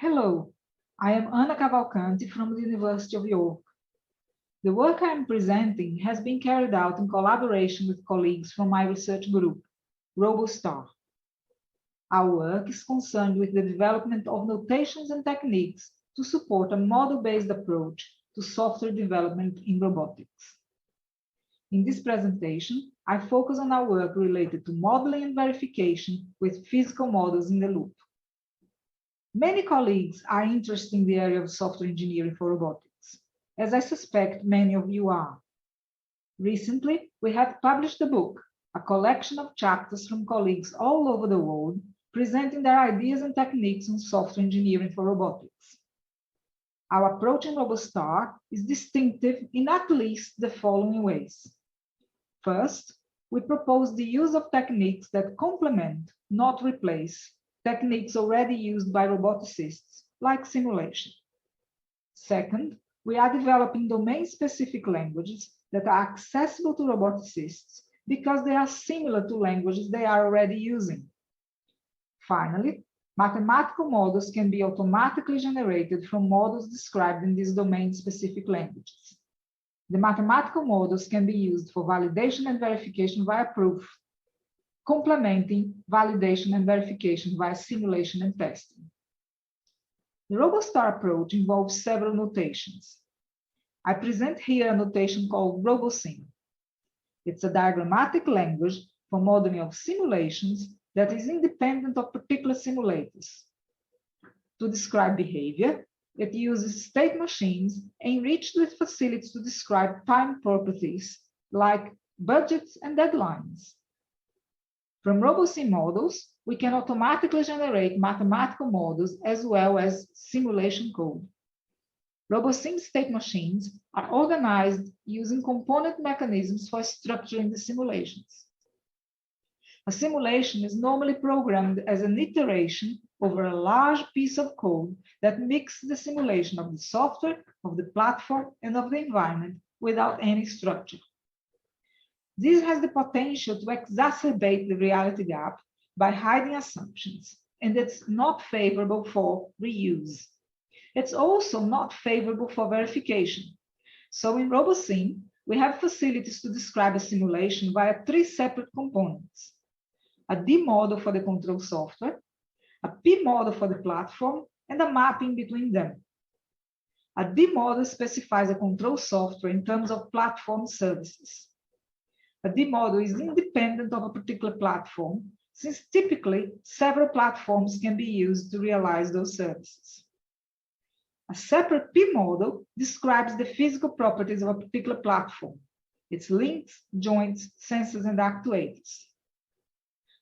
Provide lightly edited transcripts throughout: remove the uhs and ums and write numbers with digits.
Hello, I am Anna Cavalcanti from the University of York. The work I am presenting has been carried out in collaboration with colleagues from my research group, RoboStar. Our work is concerned with the development of notations and techniques to support a model-based approach to software development in robotics. In this presentation, I focus on our work related to modeling and verification with physical models in the loop. Many colleagues are interested in the area of software engineering for robotics, as I suspect many of you are. Recently, we have published a book, a collection of chapters from colleagues all over the world, presenting their ideas and techniques on software engineering for robotics. Our approach in RoboStar is distinctive in at least the following ways. First, we propose the use of techniques that complement, not replace, techniques already used by roboticists, like simulation. Second, we are developing domain-specific languages that are accessible to roboticists because they are similar to languages they are already using. Finally, mathematical models can be automatically generated from models described in these domain-specific languages. The mathematical models can be used for validation and verification via proof, complementing validation and verification via simulation and testing. The RoboStar approach involves several notations. I present here a notation called RoboSim. It's a diagrammatic language for modeling of simulations that is independent of particular simulators. To describe behavior, it uses state machines enriched with facilities to describe time properties like budgets and deadlines. From RoboSim models, we can automatically generate mathematical models as well as simulation code. RoboSim state machines are organized using component mechanisms for structuring the simulations. A simulation is normally programmed as an iteration over a large piece of code that mixes the simulation of the software, of the platform, and of the environment without any structure. This has the potential to exacerbate the reality gap by hiding assumptions, and it's not favorable for reuse. It's also not favorable for verification. So in RoboSim, we have facilities to describe a simulation via three separate components: a D model for the control software, a P model for the platform, and a mapping between them. A D model specifies a control software in terms of platform services. A D model is independent of a particular platform, since typically several platforms can be used to realize those services. A separate P model describes the physical properties of a particular platform, its links, joints, sensors, and actuators.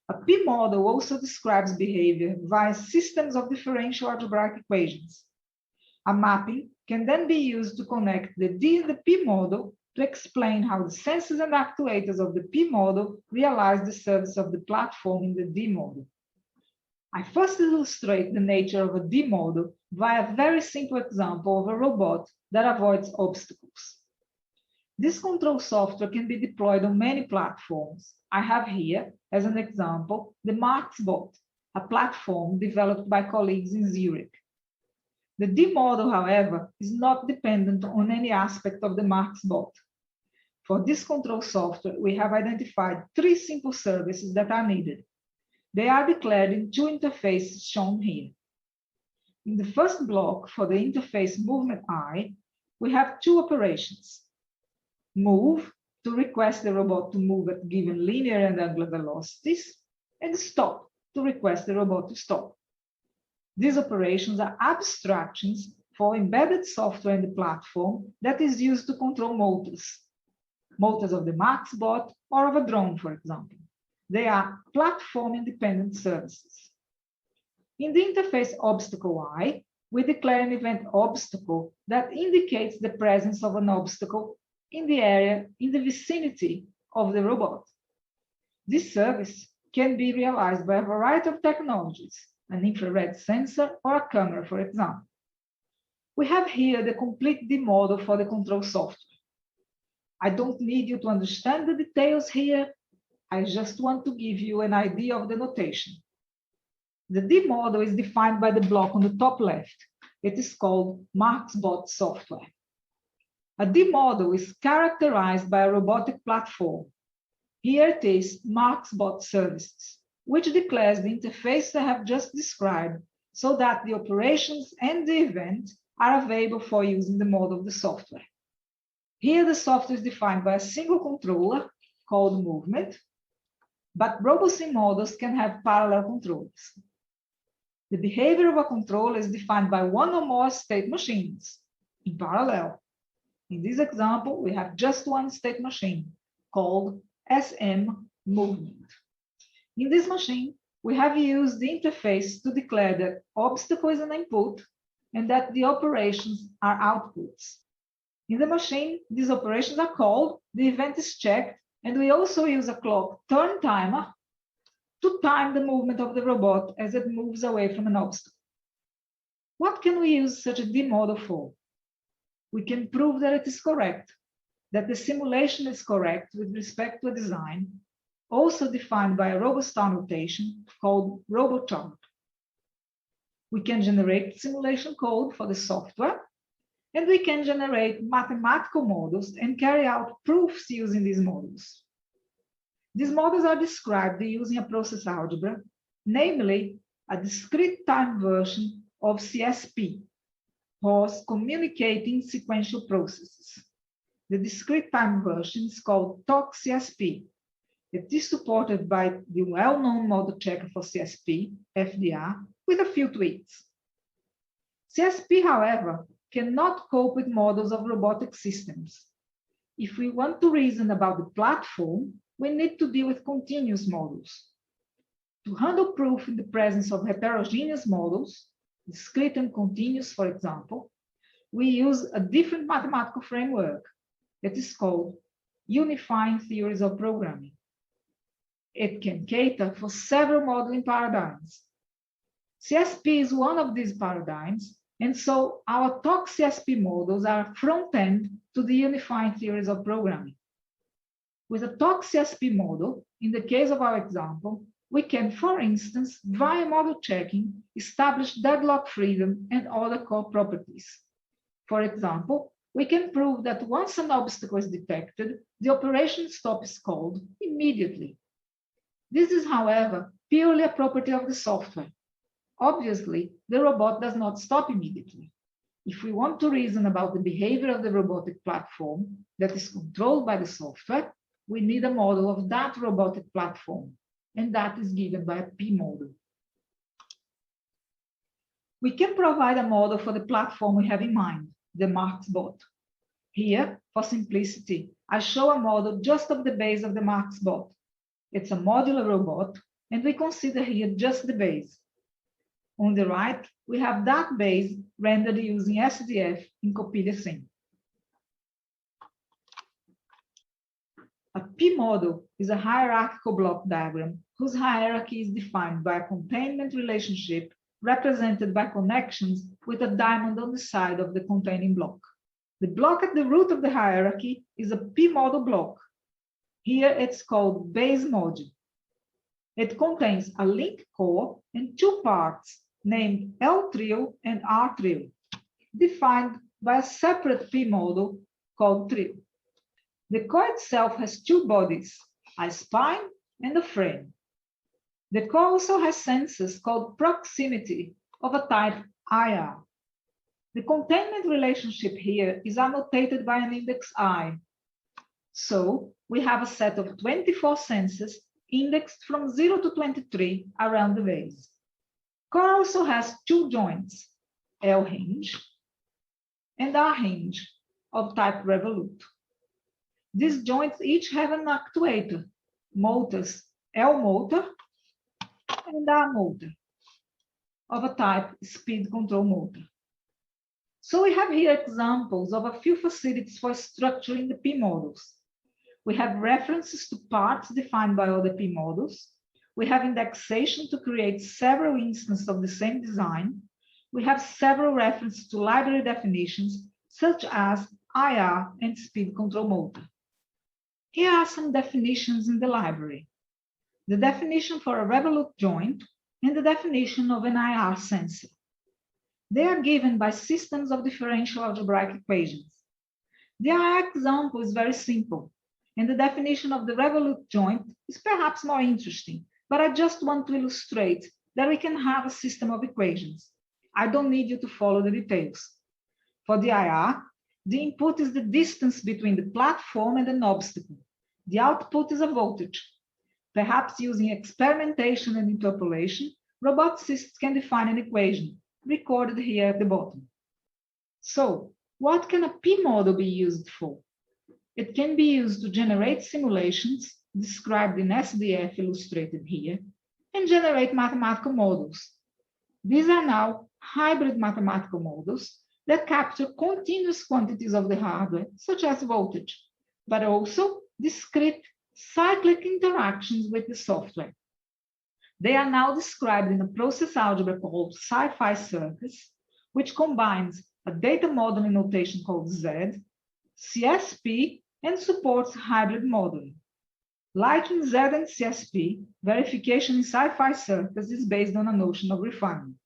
A P model also describes behavior via systems of differential algebraic equations. A mapping can then be used to connect the D and the P model to explain how the sensors and actuators of the P model realize the service of the platform in the D model. I first illustrate the nature of a D model via a very simple example of a robot that avoids obstacles. This control software can be deployed on many platforms. I have here, as an example, the marXbot, a platform developed by colleagues in Zurich. The D model, however, is not dependent on any aspect of the marXbot. For this control software, we have identified three simple services that are needed. They are declared in two interfaces shown here. In the first block, for the interface movement I, we have two operations: move, to request the robot to move at given linear and angular velocities, and stop, to request the robot to stop. These operations are abstractions for embedded software in the platform that is used to control motors of the marXbot or of a drone, for example. They are platform-independent services. In the interface obstacle I, we declare an event obstacle that indicates the presence of an obstacle in the area, in the vicinity of the robot. This service can be realized by a variety of technologies, an infrared sensor or a camera, for example. We have here the complete D model for the control software. I don't need you to understand the details here. I just want to give you an idea of the notation. The D model is defined by the block on the top left. It is called marXbot software. A D model is characterized by a robotic platform. Here it is marXbot services, which declares the interface I have just described so that the operations and the event are available for use in the mode of the software. Here the software is defined by a single controller called movement, but RoboSim models can have parallel controllers. The behavior of a controller is defined by one or more state machines in parallel. In this example, we have just one state machine called SM movement. In this machine, we have used the interface to declare that obstacle is an input and that the operations are outputs. In the machine, these operations are called, the event is checked, and we also use a clock turn timer to time the movement of the robot as it moves away from an obstacle. What can we use such a D model for? We can prove that it is correct, that the simulation is correct with respect to a design, also defined by a RoboStar notation called RoboChart. We can generate simulation code for the software, and we can generate mathematical models and carry out proofs using these models. These models are described using a process algebra, namely a discrete time version of CSP, or communicating sequential processes. The discrete time version is called TOC-CSP. It is supported by the well-known model checker for CSP, FDR, with a few tweaks. CSP, however, cannot cope with models of robotic systems. If we want to reason about the platform, we need to deal with continuous models. To handle proof in the presence of heterogeneous models, discrete and continuous, for example, we use a different mathematical framework that is called unifying theories of programming. It can cater for several modeling paradigms. CSP is one of these paradigms, and so our TOC-CSP models are front-end to the unifying theories of programming. With a TOC-CSP model, in the case of our example, we can, for instance, via model checking, establish deadlock freedom and other core properties. For example, we can prove that once an obstacle is detected, the operation stop is called immediately. This is, however, purely a property of the software. Obviously, the robot does not stop immediately. If we want to reason about the behavior of the robotic platform that is controlled by the software, we need a model of that robotic platform, and that is given by a P model. We can provide a model for the platform we have in mind, the marXbot. Here, for simplicity, I show a model just of the base of the marXbot. It's a modular robot, and we consider here just the base. On the right, we have that base rendered using SDF in CopiliaSim. A P model is a hierarchical block diagram whose hierarchy is defined by a containment relationship represented by connections with a diamond on the side of the containing block. The block at the root of the hierarchy is a P model block. Here it's called BaseModule. It contains a link core and two parts named L trio and R trio, defined by a separate P model called trio. The core itself has two bodies, a spine and a frame. The core also has sensors called proximity of a type IR. The containment relationship here is annotated by an index I. So we have a set of 24 sensors indexed from 0 to 23 around the base. Core also has two joints, L hinge and R hinge of type revolute. These joints each have an actuator, motors L motor and R motor of a type speed control motor. So we have here examples of a few facilities for structuring the P models. We have references to parts defined by other P models. We have indexation to create several instances of the same design. We have several references to library definitions, such as IR and speed control motor. Here are some definitions in the library. The definition for a revolute joint and the definition of an IR sensor. They are given by systems of differential algebraic equations. The IR example is very simple, and the definition of the revolute joint is perhaps more interesting, but I just want to illustrate that we can have a system of equations. I don't need you to follow the details. For the IR, the input is the distance between the platform and an obstacle. The output is a voltage. Perhaps using experimentation and interpolation, roboticists can define an equation, recorded here at the bottom. So, what can a P-model be used for? It can be used to generate simulations, described in SDF illustrated here, and generate mathematical models. These are now hybrid mathematical models that capture continuous quantities of the hardware, such as voltage, but also discrete cyclic interactions with the software. They are now described in a process algebra called sci-fi circus, which combines a data modeling notation called Z, CSP, and supports hybrid modeling. Like in Z and CSP, verification in sci-fi circus is based on a notion of refinement.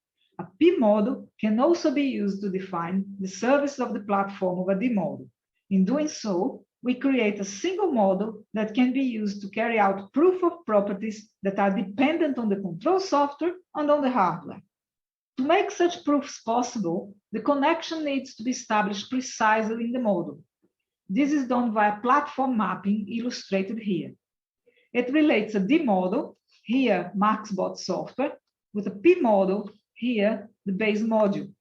A P model can also be used to define the service of the platform of a D model. In doing so, we create a single model that can be used to carry out proof of properties that are dependent on the control software and on the hardware. To make such proofs possible, the connection needs to be established precisely in the model. This is done via platform mapping, illustrated here. It relates a D model, here marXbot software, with a P model, here the base module.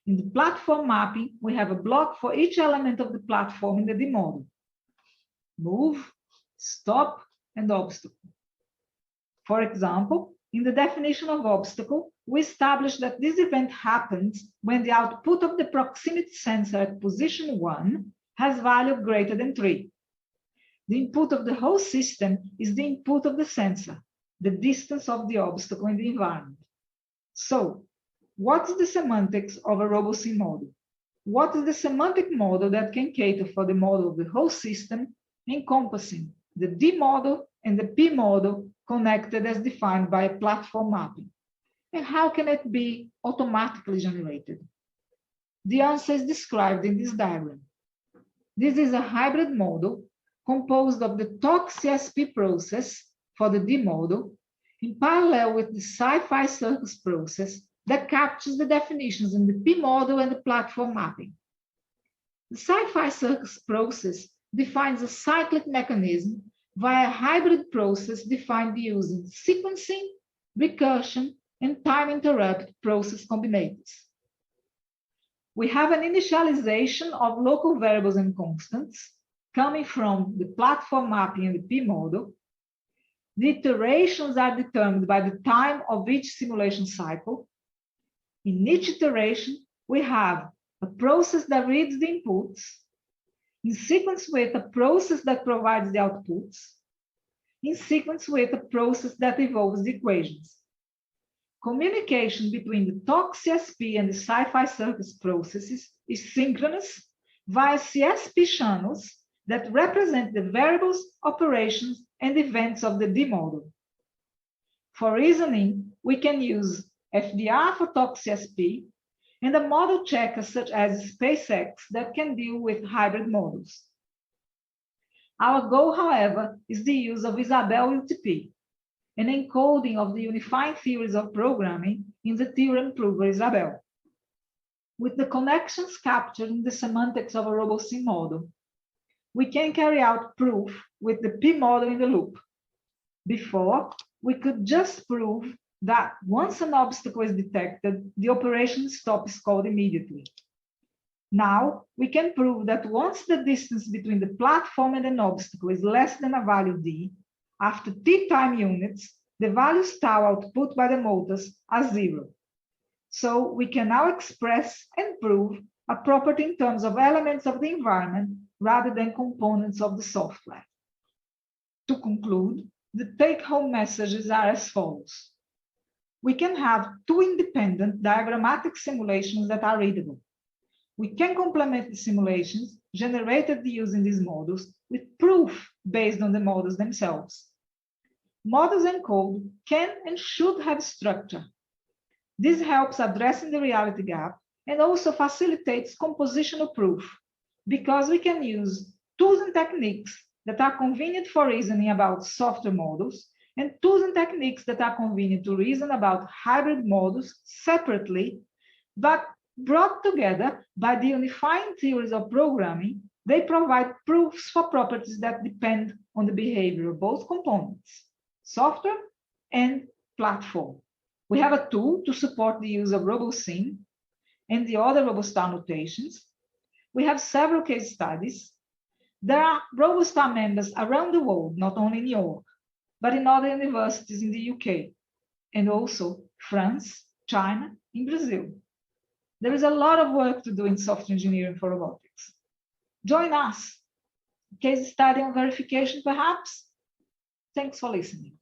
In the platform mapping, we have a block for each element of the platform in the D model. Move, stop, and obstacle. For example, in the definition of obstacle, we establish that this event happens when the output of the proximity sensor at position 1 has value greater than 3. The input of the whole system is the input of the sensor, the distance of the obstacle in the environment. So, what is the semantics of a RoboSim model? What is the semantic model that can cater for the model of the whole system, encompassing the D model and the P model connected as defined by a platform mapping? And how can it be automatically generated? The answer is described in this diagram. This is a hybrid model composed of the TOC-CSP process for the D model in parallel with the sci-fi circus process that captures the definitions in the P model and the platform mapping. The sci-fi circus process defines a cyclic mechanism via a hybrid process defined using sequencing, recursion, and time interrupt process combinators. We have an initialization of local variables and constants coming from the platform mapping and the P model. The iterations are determined by the time of each simulation cycle. In each iteration, we have a process that reads the inputs, in sequence with a process that provides the outputs, in sequence with a process that evolves the equations. Communication between the TOC-CSP and the sci-fi circus processes is synchronous via CSP channels that represent the variables, operations, and events of the D model. For reasoning, we can use FDR for TOC-CSP and a model checker such as SpaceX that can deal with hybrid models. Our goal, however, is the use of Isabelle UTP, an encoding of the unifying theories of programming in the theorem prover Isabelle. With the connections captured in the semantics of a RoboSim model, we can carry out proof with the P model in the loop. Before, we could just prove that once an obstacle is detected, the operation stop is called immediately. Now, we can prove that once the distance between the platform and an obstacle is less than a value d, after t time units, the values tau output by the motors are 0. So we can now express and prove a property in terms of elements of the environment rather than components of the software. To conclude, the take-home messages are as follows. We can have two independent diagrammatic simulations that are readable. We can complement the simulations generated using these models with proof based on the models themselves. Models and code can and should have structure. This helps addressing the reality gap and also facilitates compositional proof, because we can use tools and techniques that are convenient for reasoning about software models and tools and techniques that are convenient to reason about hybrid models separately, but brought together by the unifying theories of programming. They provide proofs for properties that depend on the behavior of both components, software and platform. We have a tool to support the use of RoboSim and the other RoboStar notations. We have several case studies. There are RoboStar members around the world, not only in New York, but in other universities in the UK, and also France, China, and Brazil. There is a lot of work to do in software engineering for robotics. Join us. Case study on verification, perhaps? Thanks for listening.